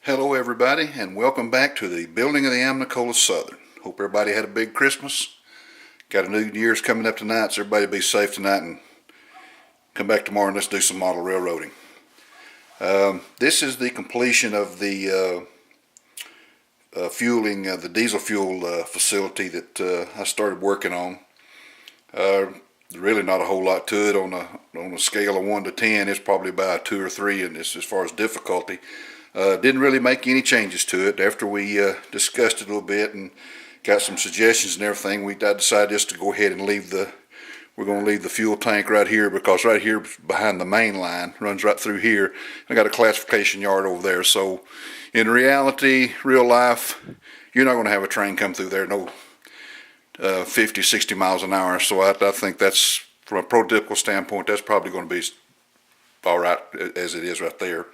Hello everybody, and welcome back to the building of the Amnicola Southern. Hope everybody had a big Christmas. Got a New Year's coming up tonight, so everybody be safe tonight and come back tomorrow and let's do some model railroading. This is the completion of the fueling, the diesel fuel facility that I started working on. Really not a whole lot to it. On a scale of 1 to 10, it's probably about 2 or 3 in this as far as difficulty. Didn't really make any changes to it. After we discussed it a little bit and got some suggestions and everything, I decided just to go ahead and we're going to leave the fuel tank right here, because right here behind the main line, runs right through here. I got a classification yard over there. So in reality, real life, you're not going to have a train come through there, no 50, 60 miles an hour. So I think that's, from a prototypical standpoint, that's probably going to be all right as it is right there.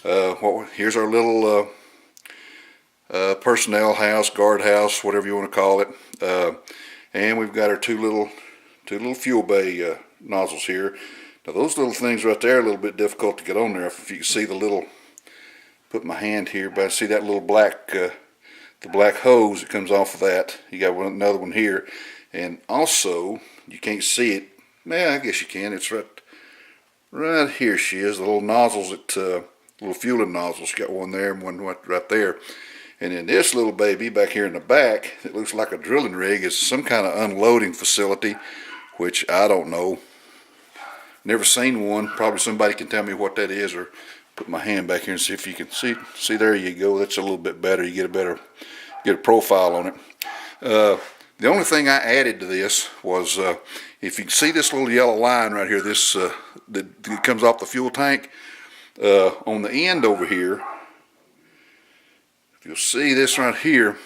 Here's our little personnel house, guard house, whatever you want to call it, and we've got our two little fuel bay nozzles here. Now those little things right there are a little bit difficult to get on there. If you can see the little, put my hand here, but see that little black, the black hose that comes off of that. You got another one here, and also you can't see it. Yeah, I guess you can. It's right here. She is the little nozzles that. Little fueling nozzles. Got one there and one right there. And then this little baby back here in the back, it looks like a drilling rig, is some kind of unloading facility, which I don't know. Never seen one. Probably somebody can tell me what that is, or put my hand back here and see if you can see. See, there you go. That's a little bit better. You get a profile on it. The only thing I added to this was, if you can see this little yellow line right here, this that comes off the fuel tank. On the end over here, if you'll see this right here,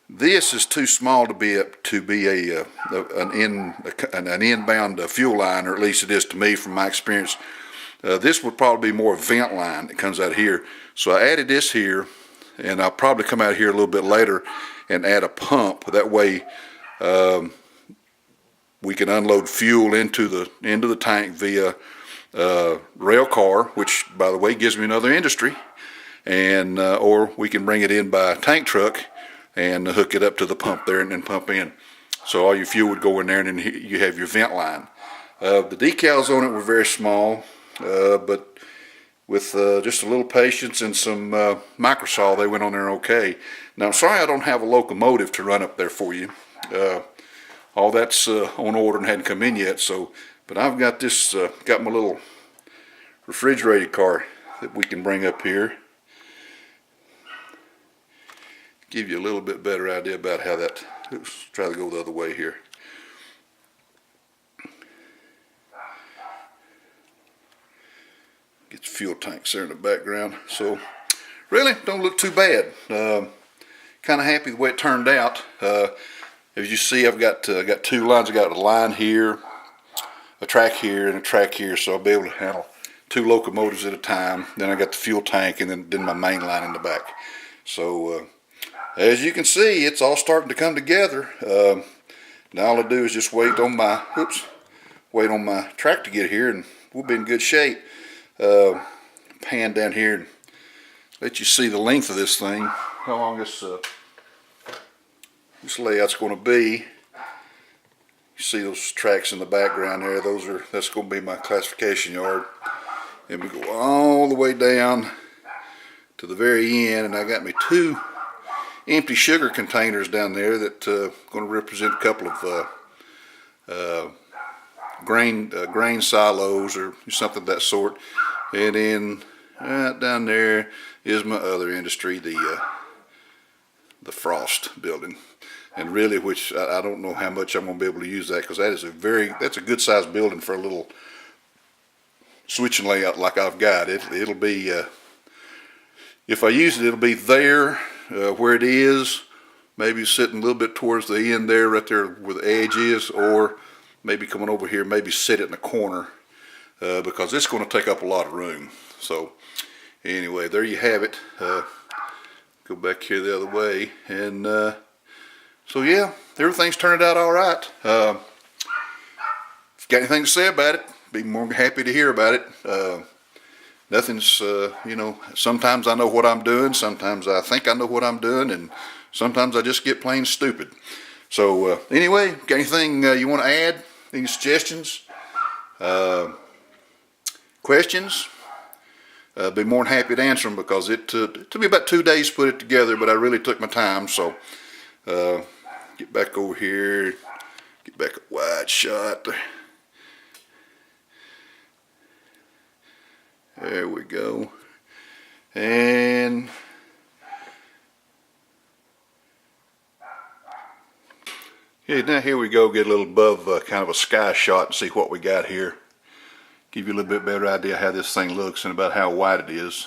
this is too small to be an inbound fuel line, or at least it is to me from my experience. This would probably be more a vent line that comes out here. So I added this here, and I'll probably come out here a little bit later and add a pump. That way we can unload fuel into the tank via rail car, which by the way gives me another industry, and or we can bring it in by tank truck and hook it up to the pump there and then pump in. So all your fuel would go in there, and then you have your vent line. The decals on it were very small, but with just a little patience and some microsol, they went on there okay. Now I'm sorry I don't have a locomotive to run up there for you. All that's on order and hadn't come in yet. So, but I've got this, got my little refrigerated car that we can bring up here. Give you a little bit better idea about how that, let's try to go the other way here. Get the fuel tanks there in the background. So really don't look too bad. Kind of happy the way it turned out. As you see, I've got two lines. I got a line here, a track here, and a track here, so I'll be able to handle 2 locomotives at a time. Then I got the fuel tank, and then my main line in the back. So as you can see, it's all starting to come together. Now all I do is just wait on my track to get here, and we'll be in good shape. Pan down here and let you see the length of this thing, how long this layout's going to be. You see those tracks in the background there, that's going to be my classification yard. And we go all the way down to the very end, and I got me 2 empty sugar containers down there that going to represent a couple of grain silos or something of that sort. And then right down there is my other industry, the frost building. And really, which I don't know how much I'm going to be able to use that, because that's a good sized building for a little switching layout like I've got. It'll be, if I use it, it'll be there where it is, maybe sitting a little bit towards the end there, right there where the edge is, or maybe coming over here, maybe sit it in the corner, because it's going to take up a lot of room. So anyway, there you have it. Go back here the other way, and so yeah, everything's turned out all right. If you got anything to say about it, be more happy to hear about it. nothing's, you know, sometimes I know what I'm doing, sometimes I think I know what I'm doing, and sometimes I just get plain stupid. So anyway, got anything you want to add? Any suggestions? Questions? Be more than happy to answer them, because it took me about 2 days to put it together, but I really took my time. So get back over here, get back a wide shot. There we go. And yeah, now here we go, get a little above kind of a sky shot and see what we got here. Give you a little bit better idea how this thing looks and about how wide it is.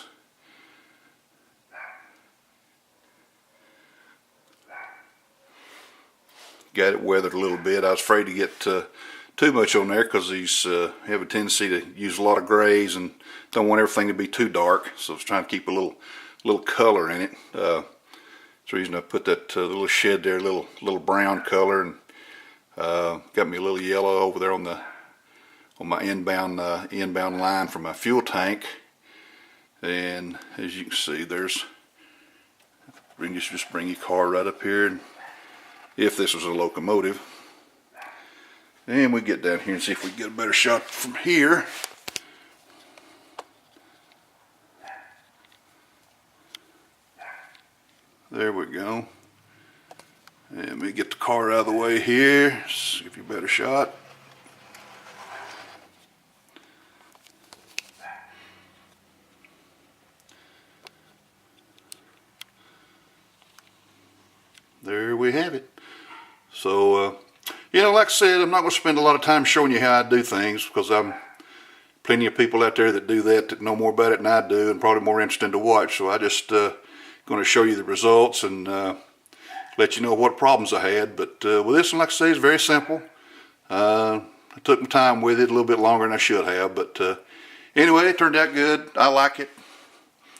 Got it weathered a little bit. I was afraid to get too much on there, because these have a tendency to use a lot of grays and don't want everything to be too dark. So I was trying to keep a little color in it. That's the reason I put that little shed there, little brown color, and got me a little yellow over there on my inbound line from my fuel tank. And as you can see, there's, just bring your car right up here, and if this was a locomotive. And we get down here and see if we can get a better shot from here. There we go. And let me get the car out of the way here, give you a better shot. There we have it. So, you know, like I said, I'm not going to spend a lot of time showing you how I do things, because I'm plenty of people out there that do that know more about it than I do, and probably more interesting to watch. So I just going to show you the results and let you know what problems I had. But with this one, like I say, it's very simple. I took my time with it, a little bit longer than I should have, but anyway, it turned out good. I like it.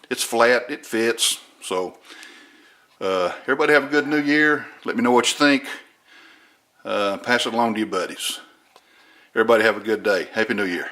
It's flat, it fits. So everybody have a good new year. Let me know what you think. Pass it along to your buddies. Everybody have a good day. Happy New Year.